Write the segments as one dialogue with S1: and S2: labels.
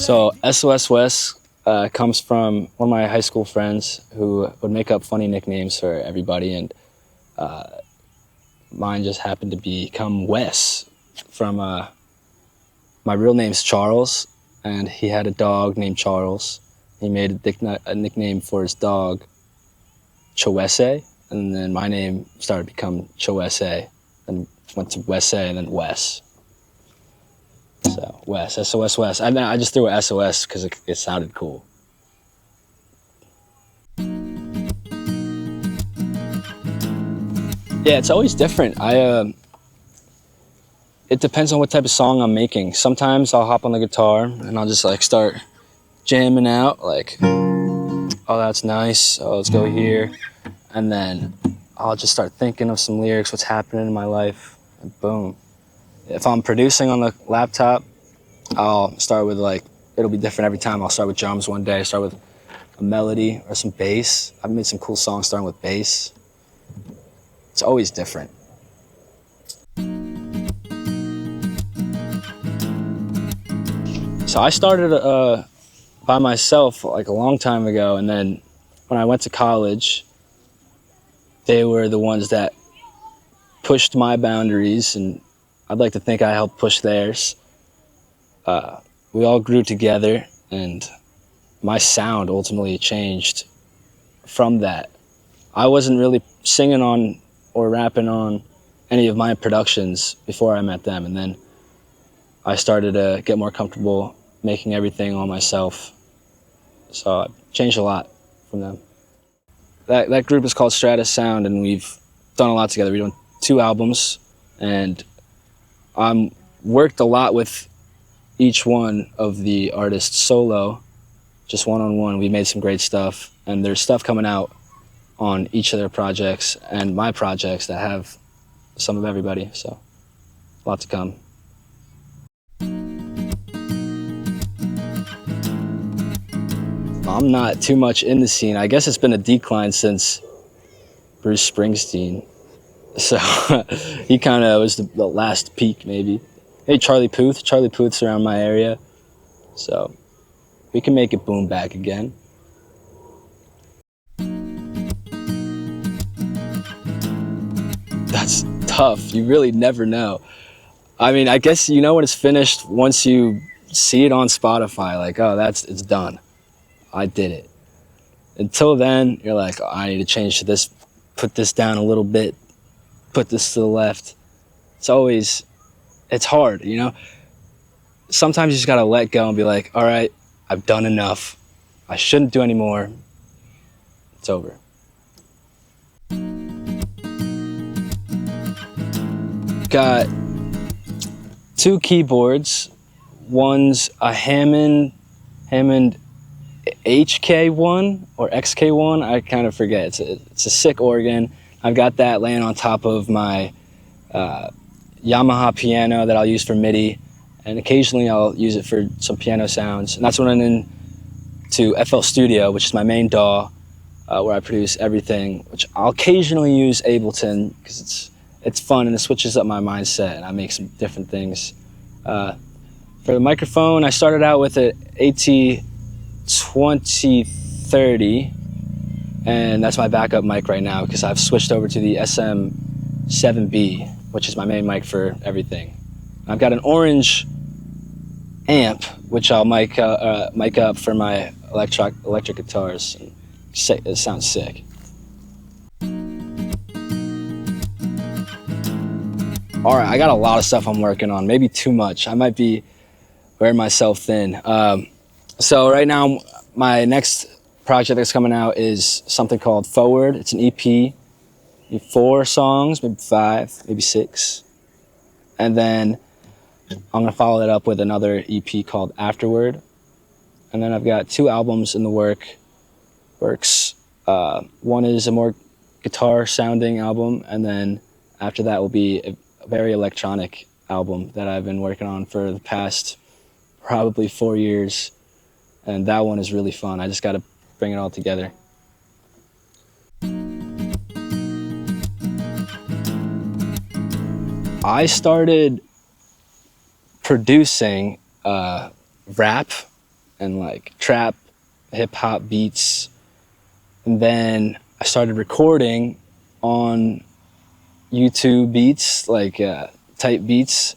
S1: So SOS Wes comes from one of my high school friends who would make up funny nicknames for everybody, and mine just happened to become Wes from my real name's Charles, and he had a dog named Charles. He made a nickname for his dog, Chowese, and then my name started to become Chowese, and went to Wesse, and then Wes. So Wes, SOS Wes. I just threw a SOS because it sounded cool. Yeah, it's always different. It depends on what type of song I'm making. Sometimes I'll hop on the guitar and I'll just like start jamming out, like, oh, that's nice. Oh, let's go here. And then I'll just start thinking of some lyrics, what's happening in my life, and boom. If I'm producing on the laptop, I'll start with like, it'll be different every time. I'll start with drums one day, start with a melody or some bass. I've made some cool songs starting with bass. It's always different. So I started by myself like a long time ago, and then when I went to college, they were the ones that pushed my boundaries, and I'd like to think I helped push theirs. We all grew together, and my sound ultimately changed from that. I wasn't really singing on or rapping on any of my productions before I met them, and then I started to get more comfortable making everything all myself. So I changed a lot from them. That group is called Stratus Sound, and we've done a lot together. We've done 2 albums, and I'm worked a lot with each one of the artists solo, just one-on-one. We made some great stuff, and there's stuff coming out on each of their projects and my projects that have some of everybody, so a lot to come. I'm not too much in the scene. I guess it's been a decline since Bruce Springsteen. So he kind of was the last peak, maybe. Hey, Charlie Puth. Charlie Puth's around my area. So we can make it boom back again. That's tough. You really never know. I mean, I guess you know when it's finished once you see it on Spotify, like, oh, it's done. I did it. Until then, you're like, oh, I need to change to this, put this down a little bit, put this to the left. It's hard, you know? Sometimes you just gotta let go and be like, all right, I've done enough. I shouldn't do any more. It's over. Got 2 keyboards. One's a Hammond HK1 or XK1, I kind of forget. It's a sick organ. I've got that laying on top of my Yamaha piano that I'll use for MIDI, and occasionally I'll use it for some piano sounds. And that's when I'm into FL Studio, which is my main DAW, where I produce everything, which I'll occasionally use Ableton because it's fun and it switches up my mindset and I make some different things. For the microphone, I started out with an AT2030, and that's my backup mic right now because I've switched over to the SM7B, which is my main mic for everything. I've got an orange amp, which I'll mic up for my electric guitars. It sounds sick. All right, I got a lot of stuff I'm working on, maybe too much. I might be wearing myself thin. So right now, my next project that's coming out is something called Forward. It's an EP, maybe 4 songs, maybe 5, maybe 6. And then I'm gonna follow that up with another EP called Afterward. And then I've got 2 albums in the works. One is a more guitar sounding album, and then after that will be a very electronic album that I've been working on for the past probably 4 years. And that one is really fun. I just got to bring it all together. I started producing rap and like trap, hip hop beats. And then I started recording on YouTube beats, like type beats,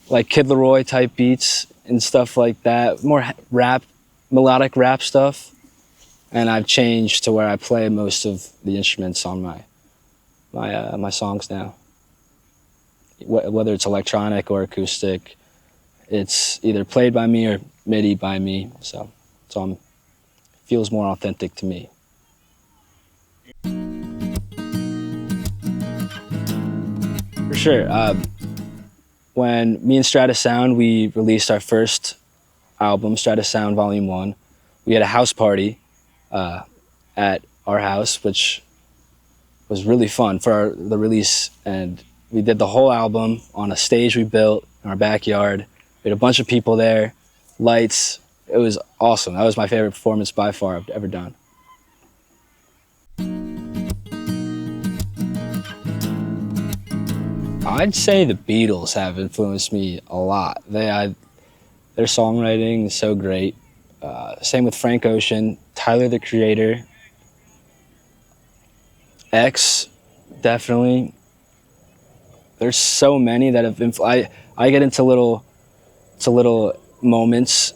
S1: like Kid Leroy type beats and stuff like that. More rap, melodic rap stuff. And I've changed to where I play most of the instruments on my songs now. Whether it's electronic or acoustic, it's either played by me or MIDI by me. So feels more authentic to me. For sure. When me and Stratus Sound, we released our first album, Stratus Sound Volume 1, we had a house party at our house, which was really fun for the release. And we did the whole album on a stage we built in our backyard. We had a bunch of people there, lights. It was awesome. That was my favorite performance by far I've ever done. I'd say the Beatles have influenced me a lot. Their songwriting is so great. Same with Frank Ocean, Tyler the Creator, X, definitely. There's so many that have I get into little moments,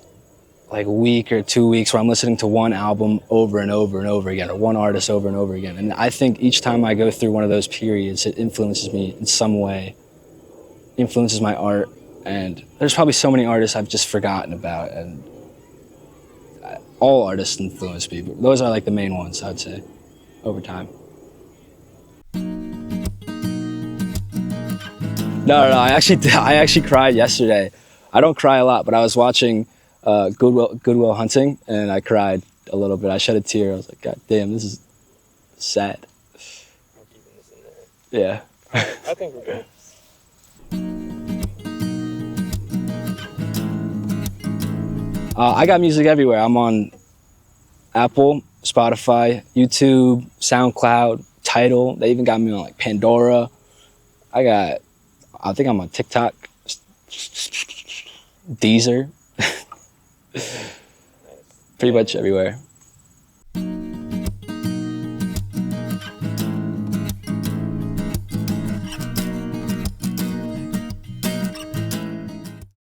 S1: like a week or 2 weeks, where I'm listening to one album over and over and over again, or one artist over and over again. And I think each time I go through one of those periods, it influences me in some way, influences my art. And there's probably so many artists I've just forgotten about, and all artists influence me, but those are like the main ones, I'd say, over time. No, I actually cried yesterday. I don't cry a lot, but I was watching Good Will Hunting, and I cried a little bit. I shed a tear. I was like, God damn, this is sad.
S2: I'm keeping this in there.
S1: Yeah.
S2: I think we're good.
S1: I got music everywhere. I'm on Apple, Spotify, YouTube, SoundCloud, Tidal. They even got me on like Pandora. I think I'm on TikTok, Deezer.
S2: Nice.
S1: Pretty much everywhere.